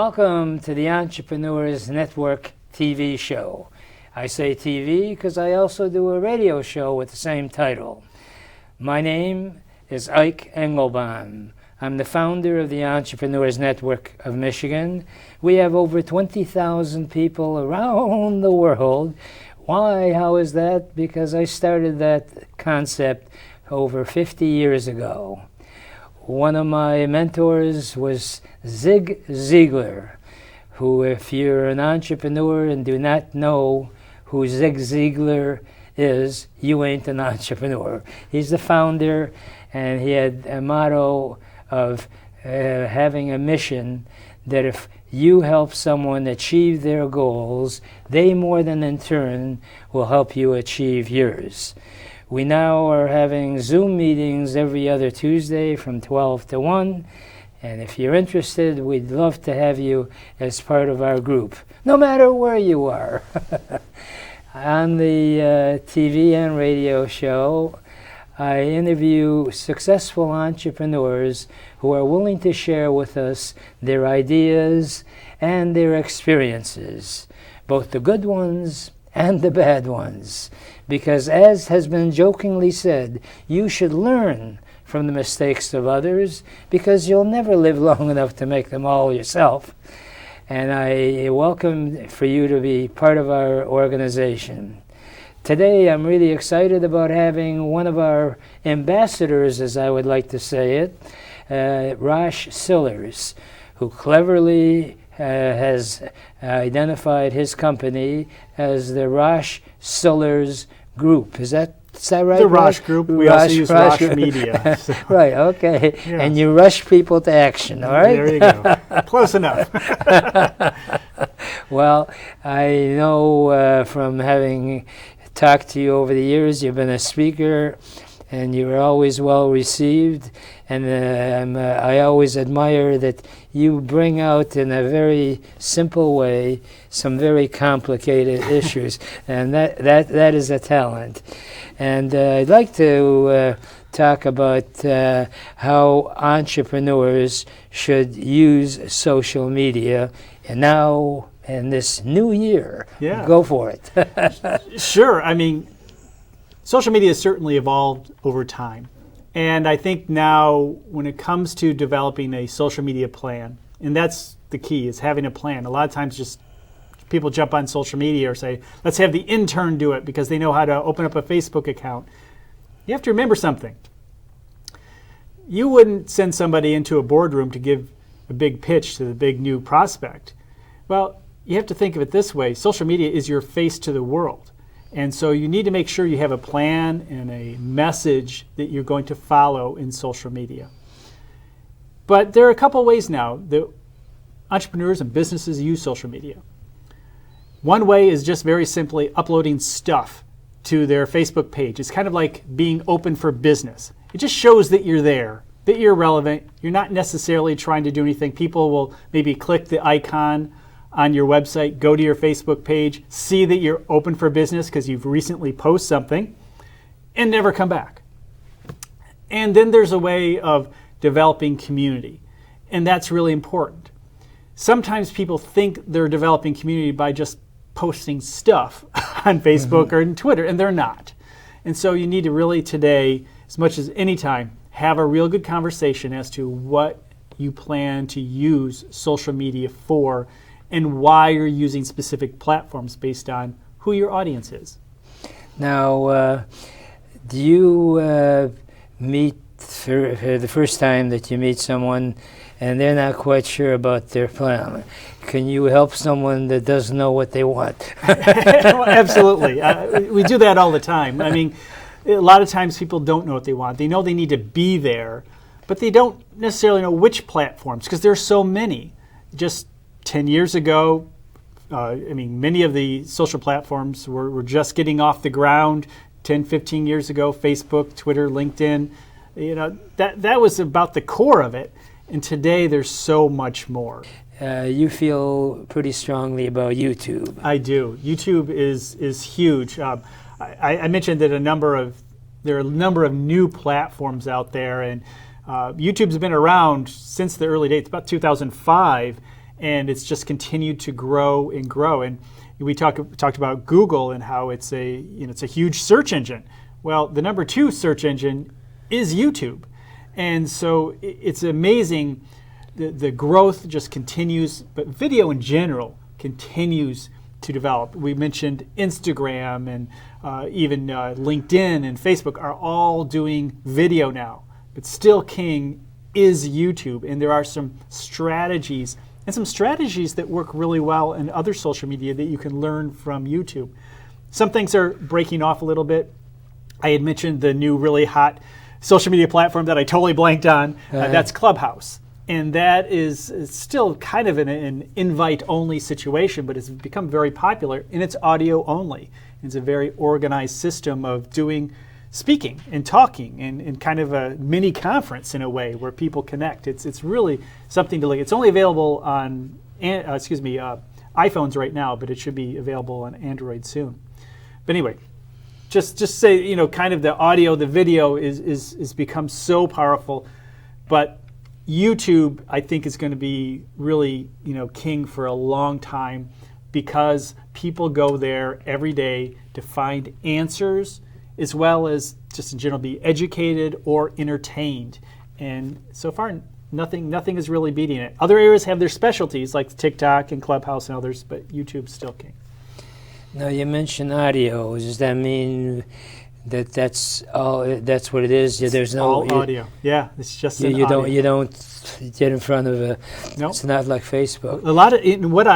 Welcome to the Entrepreneurs Network TV show. I say TV because I also do a radio show with the same title. My name is Ike Engelbaum. I'm the founder of the Entrepreneurs Network of Michigan. We have over 20,000 people around the world. Why? How is that? Because I started that concept over 50 years ago. One of my mentors was Zig Ziglar, who, if you're an entrepreneur and do not know who Zig Ziglar is, you ain't an entrepreneur. He's the founder, and he had a motto of having a mission that if you help someone achieve their goals, they more than in turn will help you achieve yours. We now are having Zoom meetings every other Tuesday from 12 to 1. And if you're interested, we'd love to have you as part of our group, no matter where you are. On the TV and radio show, I interview successful entrepreneurs who are willing to share with us their ideas and their experiences, both the good ones and the bad ones. Because as has been jokingly said, you should learn from the mistakes of others because you'll never live long enough to make them all yourself. And I welcome for you to be part of our organization. Today I'm really excited about having one of our ambassadors, as I would like to say it, Rosh Sillars, who cleverly has identified his company as the Rosh Sillars Group. Is that right? The Rosh Group. We also use Rosh Media. So. Right, okay. Yeah. And you rush people to action, all right? There you go. Close enough. Well, I know from having talked to you over the years, you've been a speaker, and you were always well received, and I always admire that you bring out in a very simple way some very complicated issues, and that is a talent. And I'd like to talk about how entrepreneurs should use social media, and now in this new year. Yeah. Go for it. Sure. I mean, social media has certainly evolved over time. And I think now when it comes to developing a social media plan, and that's the key, is having a plan. A lot of times just people jump on social media or say, let's have the intern do it because they know how to open up a Facebook account. You have to remember something. You wouldn't send somebody into a boardroom to give a big pitch to the big new prospect. Well, you have to think of it this way. Social media is your face to the world. And so you need to make sure you have a plan and a message that you're going to follow in social media. But there are a couple ways now that entrepreneurs and businesses use social media. One way is just very simply uploading stuff to their Facebook page. It's kind of like being open for business. It just shows that you're there, that you're relevant. You're not necessarily trying to do anything. People will maybe click the icon on your website, go to your Facebook page, see that you're open for business because you've recently posted something, and never come back. And then there's a way of developing community, and that's really important. Sometimes people think they're developing community by just posting stuff on Facebook or on Twitter, and they're not. And so you need to really today, as much as any time, have a real good conversation as to what you plan to use social media for and why you're using specific platforms based on who your audience is. Now, do you meet for the first time that you meet someone and they're not quite sure about their plan? Can you help someone that doesn't know what they want? Well, absolutely. We do that all the time. I mean, a lot of times people don't know what they want. They know they need to be there, but they don't necessarily know which platforms because there's so many. Just 10 years ago, many of the social platforms were just getting off the ground. 10, 15 years ago, Facebook, Twitter, LinkedIn, that was about the core of it. And today there's so much more. You feel pretty strongly about YouTube. I do. YouTube is huge. I mentioned that there are a number of new platforms out there, and YouTube's been around since the early days, about 2005. and it's just continued to grow and grow. And we talked about Google and how it's a huge search engine. Well, the number 2 search engine is YouTube, and so it's amazing. The growth just continues, but video in general continues to develop. We mentioned Instagram and even LinkedIn and Facebook are all doing video now, but still king is YouTube, and there are some strategies that work really well in other social media that you can learn from YouTube. Some things are breaking off a little bit. I had mentioned the new really hot social media platform that I totally blanked on. That's Clubhouse. And that is still kind of an invite-only situation, but it's become very popular, and it's audio only. It's a very organized system of speaking and talking and kind of a mini conference in a way where people connect. It's really something to look at. It's only available on iPhones right now, but it should be available on Android soon. But anyway, just say, kind of the audio, the video is become so powerful, but YouTube, I think, is going to be really, king for a long time because people go there every day to find answers as well as just in general be educated or entertained. And so far, nothing is really beating it. Other areas have their specialties like TikTok and Clubhouse and others, but YouTube's still king. Now, you mentioned audio. Does that mean that's what it is? There's no all audio. Yeah, it's just you audio. You don't get in front of a. Nope. It's not like Facebook. A lot of what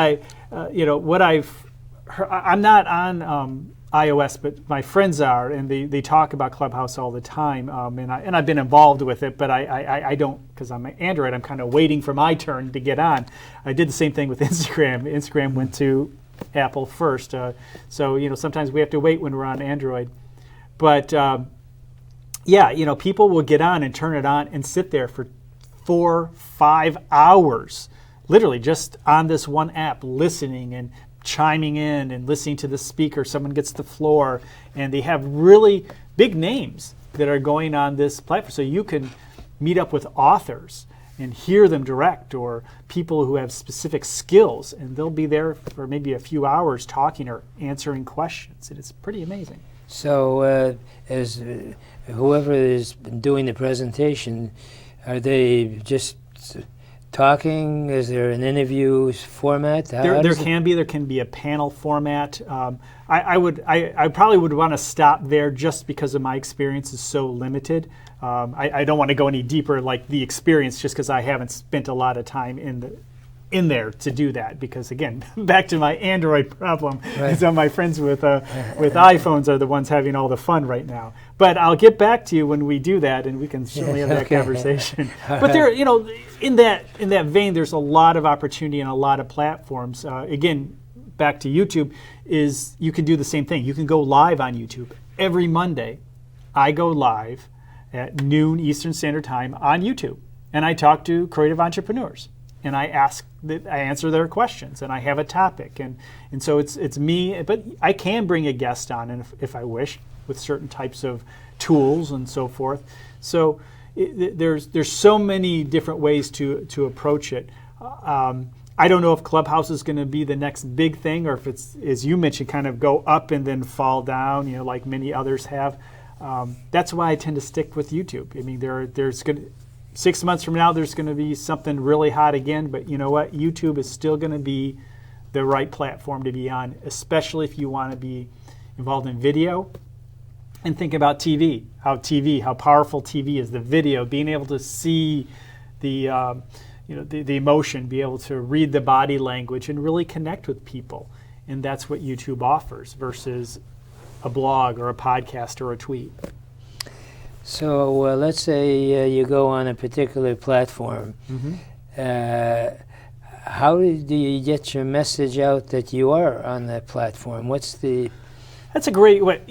I've heard, I'm not on iOS, but my friends are, and they talk about Clubhouse all the time. And I've been involved with it, but I don't, because I'm an Android. I'm kind of waiting for my turn to get on. I did the same thing with Instagram. Instagram went to Apple first, so sometimes we have to wait when we're on Android. But people will get on and turn it on and sit there for 4-5 hours, literally just on this one app, listening and chiming in and listening to the speaker. Someone gets the floor, and they have really big names that are going on this platform. So you can meet up with authors and hear them direct, or people who have specific skills, and they'll be there for maybe a few hours talking or answering questions. And it's pretty amazing. So as whoever is doing the presentation, are they just talking? Is there an interview format? There can be a panel format. I probably would want to stop there just because of my experience is so limited. I don't want to go any deeper like the experience just because I haven't spent a lot of time in there to do that, because again, back to my Android problem. Right. So my friends with iPhones are the ones having all the fun right now. But I'll get back to you when we do that, and we can certainly have that conversation. But there, in that vein, there's a lot of opportunity and a lot of platforms. Again, back to YouTube, is you can do the same thing. You can go live on YouTube every Monday. I go live at noon Eastern Standard Time on YouTube, and I talk to creative entrepreneurs. And I answer their questions, and I have a topic, and so it's me. But I can bring a guest on, if I wish, with certain types of tools and so forth. So there's so many different ways to approach it. I don't know if Clubhouse is going to be the next big thing, or if it's, as you mentioned, kind of go up and then fall down, like many others have. That's why I tend to stick with YouTube. I mean, there's going to 6 months from now, there's going to be something really hot again, but you know what? YouTube is still going to be the right platform to be on, especially if you want to be involved in video. And think about TV, how powerful TV is, the video, being able to see the emotion, be able to read the body language and really connect with people. And that's what YouTube offers versus a blog or a podcast or a tweet. So let's say you go on a particular platform. Mm-hmm. How do you get your message out that you are on that platform? That's a great way.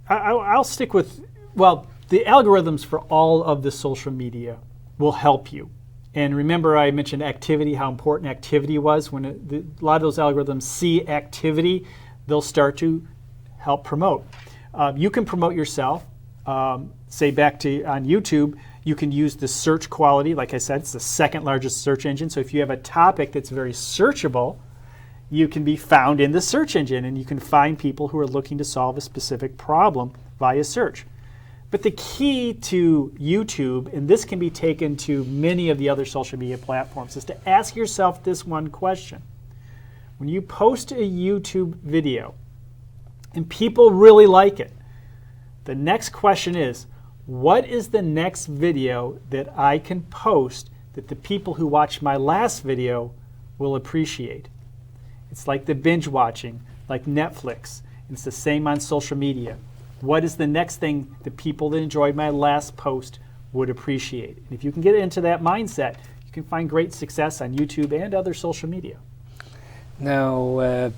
I'll stick with, the algorithms for all of the social media will help you. And remember, I mentioned activity, how important activity was. When a lot of those algorithms see activity, they'll start to help promote. You can promote yourself. Say back to on YouTube, You can use the search quality. Like I said, it's the second largest search engine. So if you have a topic that's very searchable, you can be found in the search engine, and you can find people who are looking to solve a specific problem via search. But the key to YouTube, and this can be taken to many of the other social media platforms, is to ask yourself this one question. When you post a YouTube video and people really like it, the next question is, what is the next video that I can post that the people who watched my last video will appreciate? It's like the binge watching, like Netflix. It's the same on social media. What is the next thing the people that enjoyed my last post would appreciate? And if you can get into that mindset, you can find great success on YouTube and other social media. Now,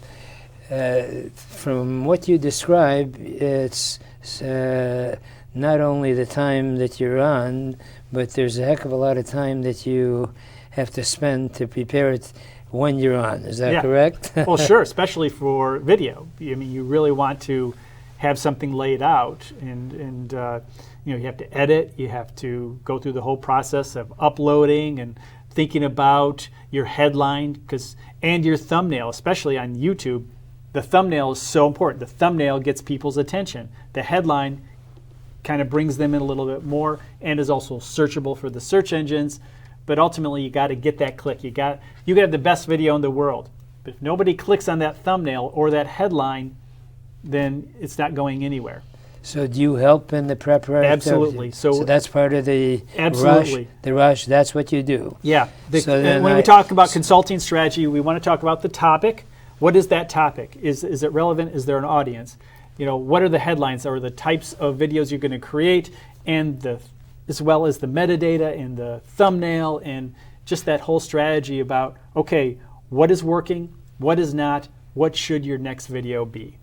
from what you describe, it's not only the time that you're on, but there's a heck of a lot of time that you have to spend to prepare it when you're on. Is that correct? Well, sure, especially for video. I mean, you really want to have something laid out, and you have to edit. You have to go through the whole process of uploading and thinking about your headline, and your thumbnail, especially on YouTube. The thumbnail is so important. The thumbnail gets people's attention. The headline kind of brings them in a little bit more and is also searchable for the search engines. But ultimately, you got to get that click. You got to have the best video in the world. But if nobody clicks on that thumbnail or that headline, then it's not going anywhere. So do you help in the preparation? Absolutely. So that's part of the absolutely. Rush, that's what you do. Yeah. When we talk about consulting strategy, we want to talk about the topic. What is that topic? Is it relevant? Is there an audience? What are the headlines or the types of videos you're going to create, and as well as the metadata and the thumbnail and just that whole strategy about, okay, what is working, what is not, what should your next video be?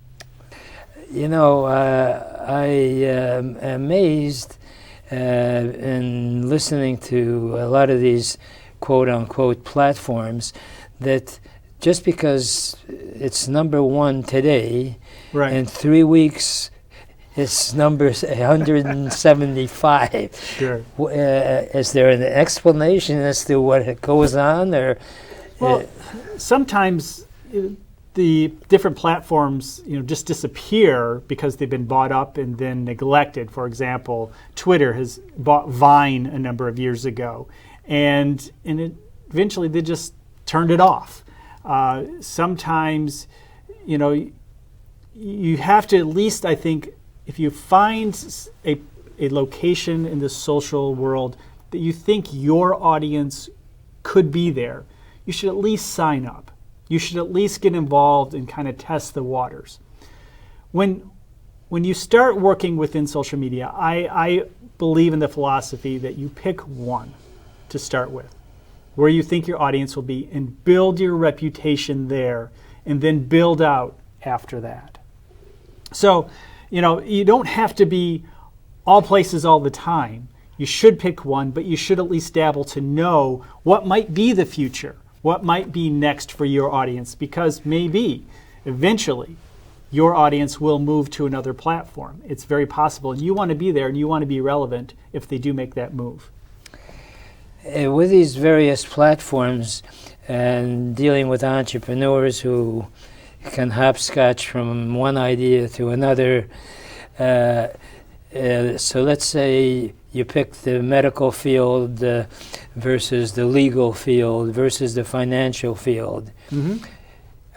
I am amazed in listening to a lot of these quote-unquote platforms that just because it's number one today, right, in 3 weeks it's number 175. Sure. Is there an explanation as to what goes on? Or well, sometimes the different platforms, just disappear because they've been bought up and then neglected. For example, Twitter has bought Vine a number of years ago, and eventually they just turned it off. Sometimes, you have to at least, I think, if you find a location in the social world that you think your audience could be there, you should at least sign up. You should at least get involved and kind of test the waters. When you start working within social media, I believe in the philosophy that you pick one to start with, where you think your audience will be, and build your reputation there, and then build out after that. So, you don't have to be all places all the time. You should pick one, but you should at least dabble to know what might be the future, what might be next for your audience, because maybe eventually your audience will move to another platform. It's very possible, and you want to be there and you want to be relevant if they do make that move. With these various platforms and dealing with entrepreneurs who can hopscotch from one idea to another, so let's say you pick the medical field versus the legal field versus the financial field. Mm-hmm.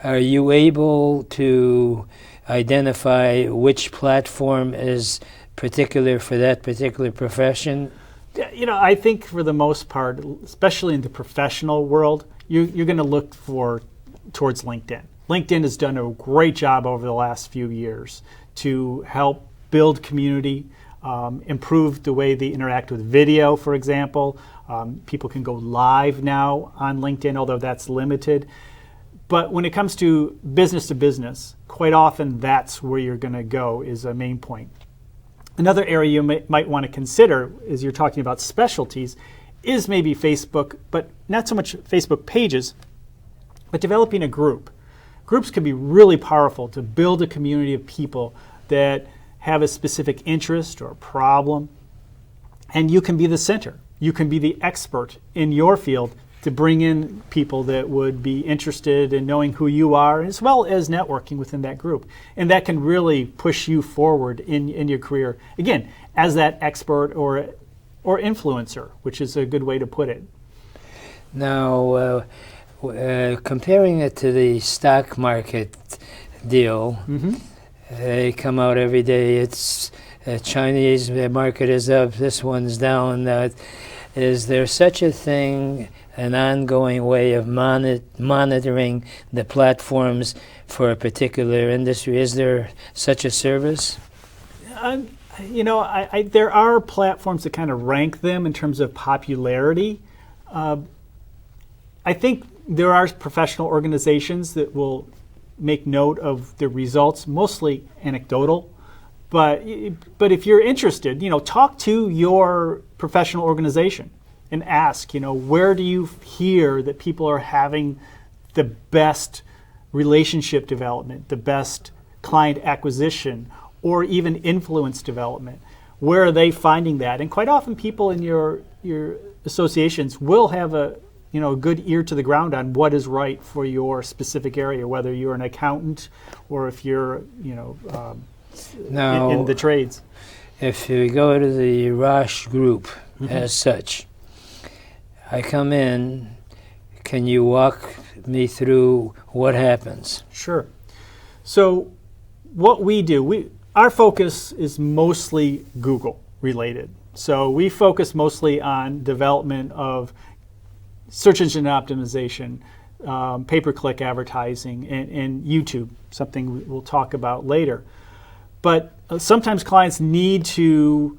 Are you able to identify which platform is particular for that particular profession? I think for the most part, especially in the professional world, you're going to look towards LinkedIn. LinkedIn has done a great job over the last few years to help build community, improve the way they interact with video, for example. People can go live now on LinkedIn, although that's limited. But when it comes to business, quite often that's where you're going to go, is a main point. Another area you might want to consider, as you're talking about specialties, is maybe Facebook, but not so much Facebook pages, but developing a group. Groups can be really powerful to build a community of people that have a specific interest or problem. And you can be the center. You can be the expert in your field to bring in people that would be interested in knowing who you are, as well as networking within that group. And that can really push you forward in your career, again, as that expert or influencer, which is a good way to put it. Now, comparing it to the stock market deal, they come out every day. It's Chinese market is up, this one's down. Is there such a thing, an ongoing way of monitoring the platforms for a particular industry? Is there such a service? There are platforms that kind of rank them in terms of popularity. I think there are professional organizations that will make note of the results, mostly anecdotal. But if you're interested, talk to your professional organization and ask, where do you hear that people are having the best relationship development, the best client acquisition, or even influence development? Where are they finding that? And quite often people in your associations will have a good ear to the ground on what is right for your specific area, whether you're an accountant or if you're, now, in the trades. If you go to the Rosh group as such, I come in, can you walk me through what happens? Sure. So what we do, our focus is mostly Google related. So we focus mostly on development of search engine optimization, pay-per-click advertising, and YouTube, something we'll talk about later. But sometimes clients need to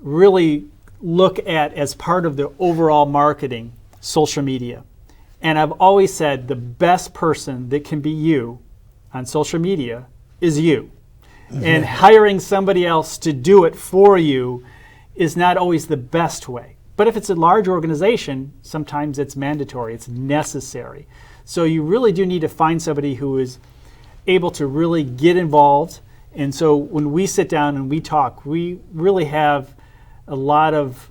really look at, as part of their overall marketing, social media. And I've always said the best person that can be you on social media is you. And hiring somebody else to do it for you is not always the best way. But if it's a large organization, sometimes it's mandatory, it's necessary. So you really do need to find somebody who is able to really get involved. And so when we sit down and we talk, we really have a lot of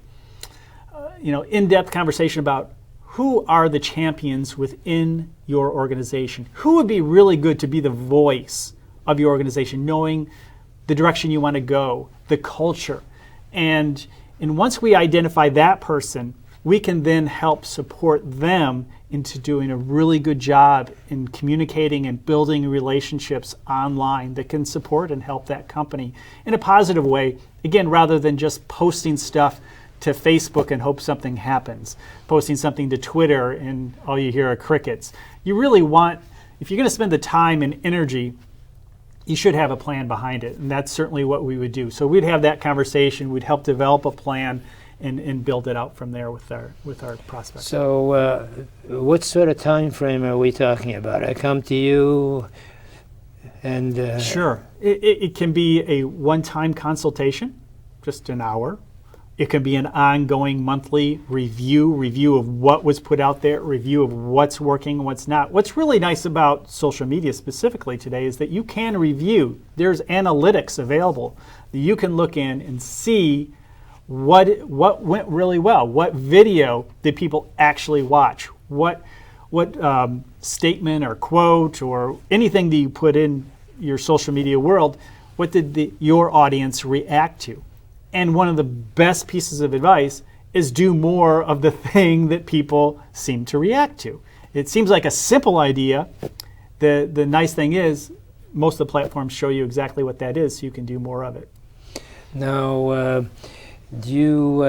in-depth conversation about who are the champions within your organization. Who would be really good to be the voice of your organization, knowing the direction you want to go, the culture. And once we identify that person, we can then help support them into doing a really good job in communicating and building relationships online that can support and help that company in a positive way, again, rather than just posting stuff to Facebook and hope something happens, posting something to Twitter and all you hear are crickets. You really want, if you're going to spend the time and energy, you should have a plan behind it, and that's certainly what we would do. So we'd have that conversation, we'd help develop a plan and build it out from there with our prospects. So what sort of time frame are we talking about? I come to you and... Sure. It can be a one-time consultation, just an hour. It can be an ongoing monthly review of what was put out there, review of what's working and what's not. What's really nice about social media specifically today is that you can review. There's analytics available that you can look in and see what went really well, what video did people actually watch, what statement or quote or anything that you put in your social media world, what did your audience react to? And one of the best pieces of advice is do more of the thing that people seem to react to. It seems like a simple idea. The nice thing is most of the platforms show you exactly what that is, so you can do more of it. Now, do you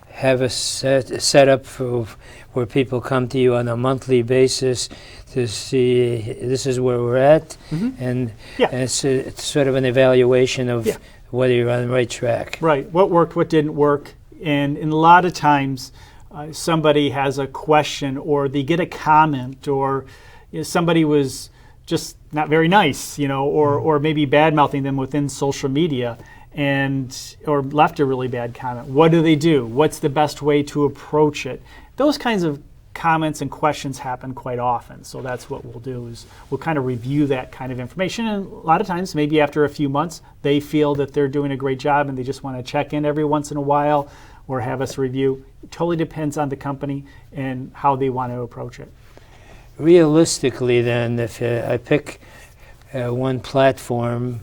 have a setup for where people come to you on a monthly basis to see this is where we're at, and it's sort of an evaluation of whether you're on the right track? Right. What worked, what didn't work, and a lot of times somebody has a question or they get a comment or somebody was just not very nice, or maybe bad-mouthing them within social media. Or left a really bad comment. What do they do? What's the best way to approach it? Those kinds of comments and questions happen quite often. So that's what we'll do is we'll kind of review that kind of information. And a lot of times, maybe after a few months, they feel that they're doing a great job and they just want to check in every once in a while or have us review. It totally depends on the company and how they want to approach it. Realistically, then, if I pick one platform,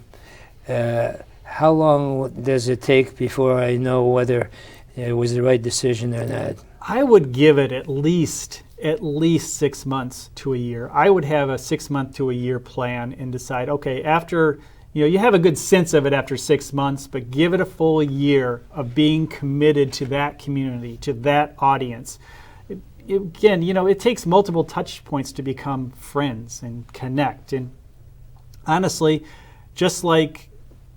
how long does it take before I know whether it was the right decision or not? I would give it at least 6 months to a year. I would have a 6 month to a year plan and decide, okay, after, you have a good sense of it after 6 months, but give it a full year of being committed to that community, to that audience. Again, it takes multiple touch points to become friends and connect. And honestly, just like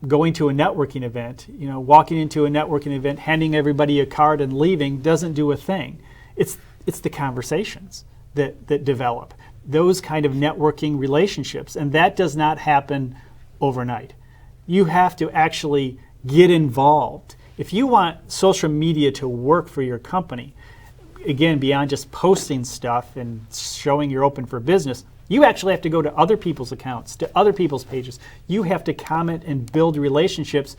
going to a networking event, walking into a networking event, handing everybody a card and leaving doesn't do a thing. It's the conversations that develop, those kind of networking relationships. And that does not happen overnight. You have to actually get involved. If you want social media to work for your company, again, beyond just posting stuff and showing you're open for business, you actually have to go to other people's accounts, to other people's pages. You have to comment and build relationships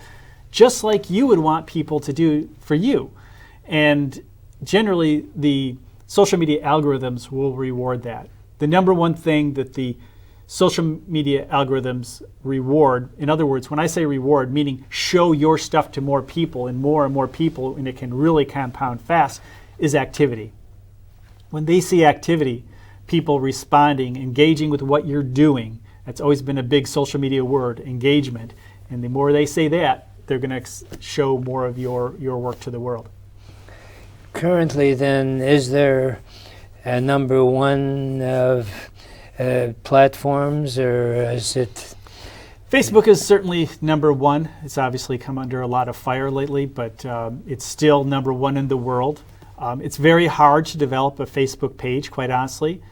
just like you would want people to do for you. And generally, the social media algorithms will reward that. The number one thing that the social media algorithms reward, in other words, when I say reward, meaning show your stuff to more people, and more people, and it can really compound fast, is activity. When they see activity, people responding, engaging with what you're doing, that's always been a big social media word, engagement. And the more they say that, they're going to show more of your work to the world. Currently, then, is there a number one of platforms, or is it? Facebook is certainly number one. It's obviously come under a lot of fire lately, but it's still number one in the world. It's very hard to develop a Facebook page, quite honestly,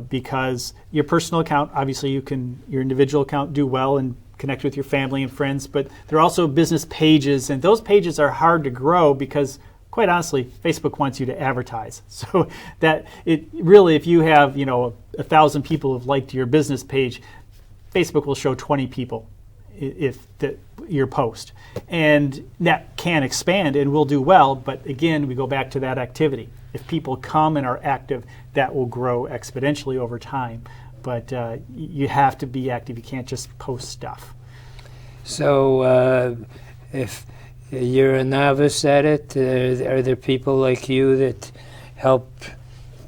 because your personal account, obviously your individual account do well and connect with your family and friends, but there are also business pages, and those pages are hard to grow because, quite honestly, Facebook wants you to advertise. So that it really, if you have 1,000 people who've liked your business page, Facebook will show 20 people your post, and that can expand and will do well. But again, we go back to that activity. If people come and are active, that will grow exponentially over time. But you have to be active. You can't just post stuff. So if you're a novice at it, are there people like you that help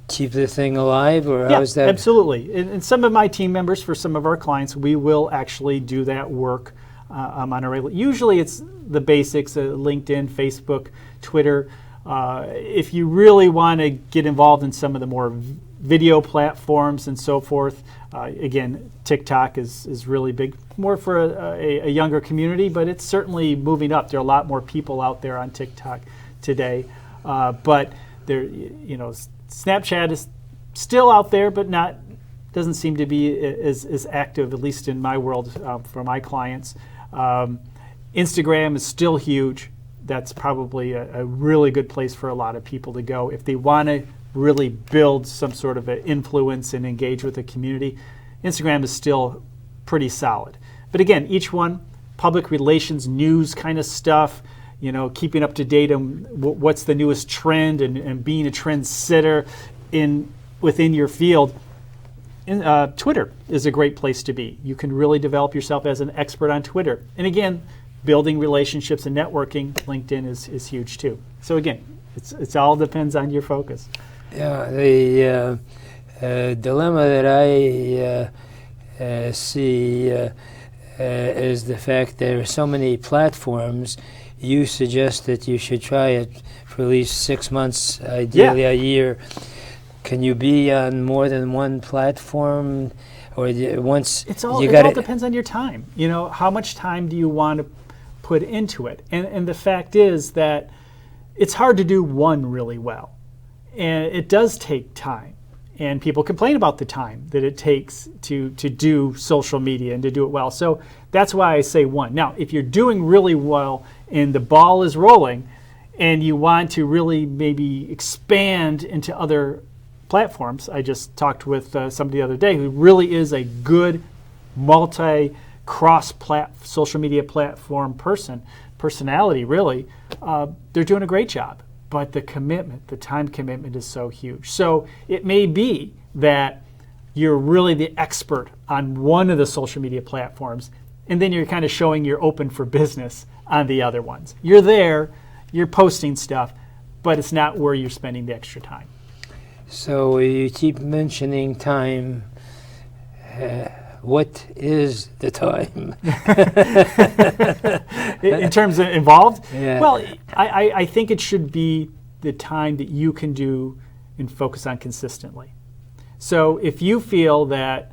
keep the thing alive, or how's that? Absolutely. And some of my team members, for some of our clients, we will actually do that work on a regular. Usually it's the basics, LinkedIn, Facebook, Twitter. If you really want to get involved in some of the more video platforms and so forth, again, TikTok is really big, more for a younger community, but it's certainly moving up. There are a lot more people out there on TikTok today, but there, Snapchat is still out there, but doesn't seem to be as active, at least in my world, for my clients. Instagram is still huge. That's probably a really good place for a lot of people to go if they want to really build some sort of an influence and engage with the community. Instagram is still pretty solid. But again, each one, public relations, news kind of stuff, keeping up to date on what's the newest trend and being a trendsetter within your field. Twitter is a great place to be. You can really develop yourself as an expert on Twitter. And again, building relationships and networking, LinkedIn is huge too. So again, it all depends on your focus. Yeah, the dilemma that I see is the fact there are so many platforms. You suggest that you should try it for at least 6 months, ideally a year. Can you be on more than one platform, or once? It all depends on your time. How much time do you want to put into it? And the fact is that it's hard to do one really well, and it does take time. And people complain about the time that it takes to do social media and to do it well. So that's why I say one. Now, if you're doing really well and the ball is rolling, and you want to really maybe expand into other platforms. I just talked with somebody the other day who really is a good cross social media platform personality, really. They're doing a great job. But the time commitment is so huge. So it may be that you're really the expert on one of the social media platforms, and then you're kind of showing you're open for business on the other ones. You're there, you're posting stuff, but it's not where you're spending the extra time. So you keep mentioning time. What is the time? In terms of involved? Yeah. Well, I think it should be the time that you can do and focus on consistently. So if you feel that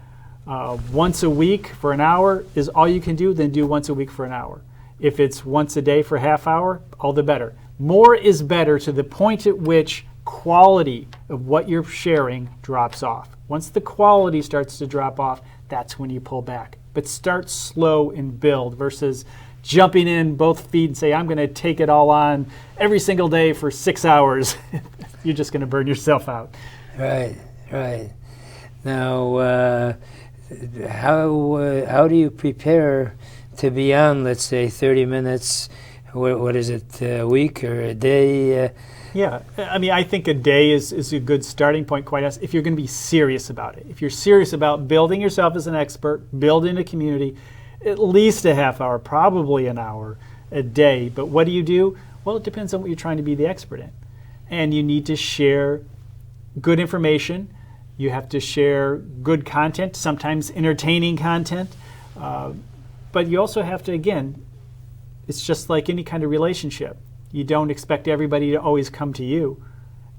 once a week for an hour is all you can do, then do once a week for an hour. If it's once a day for a half hour, all the better. More is better, to the point at which quality of what you're sharing drops off. Once the quality starts to drop off, that's when you pull back. But start slow and build versus jumping in both feet and say, I'm going to take it all on every single day for 6 hours. You're just going to burn yourself out. Right. Now, how do you prepare to be on, let's say, 30 minutes? What is it, a week or a day? Yeah, I mean, I think a day is a good starting point, quite honestly, if you're going to be serious about it. If you're serious about building yourself as an expert, building a community, at least a half hour, probably an hour a day. But what do you do? Well, it depends on what you're trying to be the expert in. And you need to share good information. You have to share good content, sometimes entertaining content. But you also have to, again, it's just like any kind of relationship. You don't expect everybody to always come to you.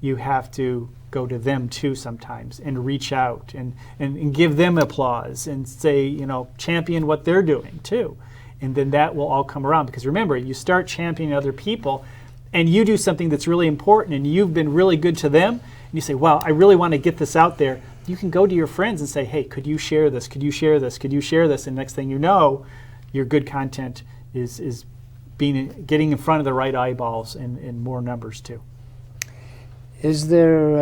You have to go to them too sometimes and reach out and give them applause and say, champion what they're doing too. And then that will all come around. Because remember, you start championing other people and you do something that's really important and you've been really good to them, and you say, wow, I really want to get this out there. You can go to your friends and say, hey, could you share this? Could you share this? Could you share this? And next thing you know, your good content is getting in front of the right eyeballs and more numbers too. Is there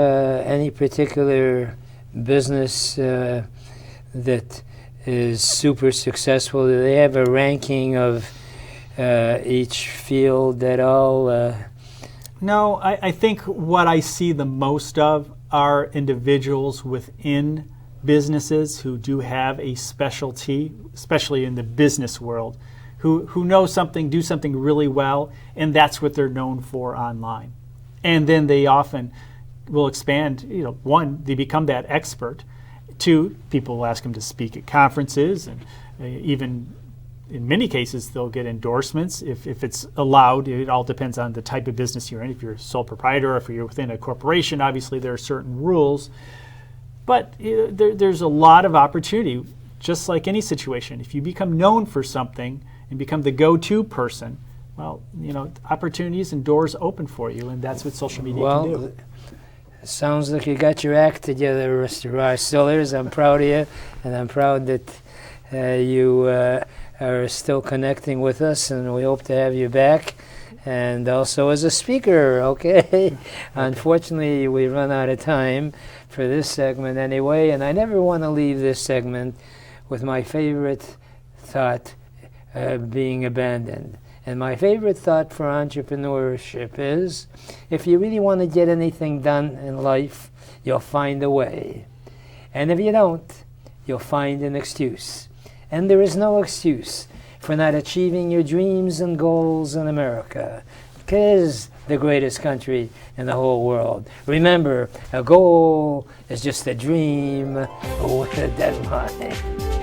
any particular business that is super successful? Do they have a ranking of each field at all? No, I think what I see the most of are individuals within businesses who do have a specialty, especially in the business world, who know something, do something really well, and that's what they're known for online. And then they often will expand, one, they become that expert. Two, people will ask them to speak at conferences, and even in many cases they'll get endorsements if it's allowed. It all depends on the type of business you're in. If you're a sole proprietor or if you're within a corporation, obviously there are certain rules. But there's a lot of opportunity, just like any situation. If you become known for something and become the go-to person, well, opportunities and doors open for you, and that's what social media can do. Well, it sounds like you got your act together, Mr. Rosh Sillars. I'm proud of you, and I'm proud that you are still connecting with us, and we hope to have you back, and also as a speaker, okay? Unfortunately, we run out of time for this segment anyway, and I never want to leave this segment with my favorite thought being abandoned. And my favorite thought for entrepreneurship is, if you really want to get anything done in life, you'll find a way. And if you don't, you'll find an excuse. And there is no excuse for not achieving your dreams and goals in America. It is the greatest country in the whole world. Remember, a goal is just a dream with a deadline.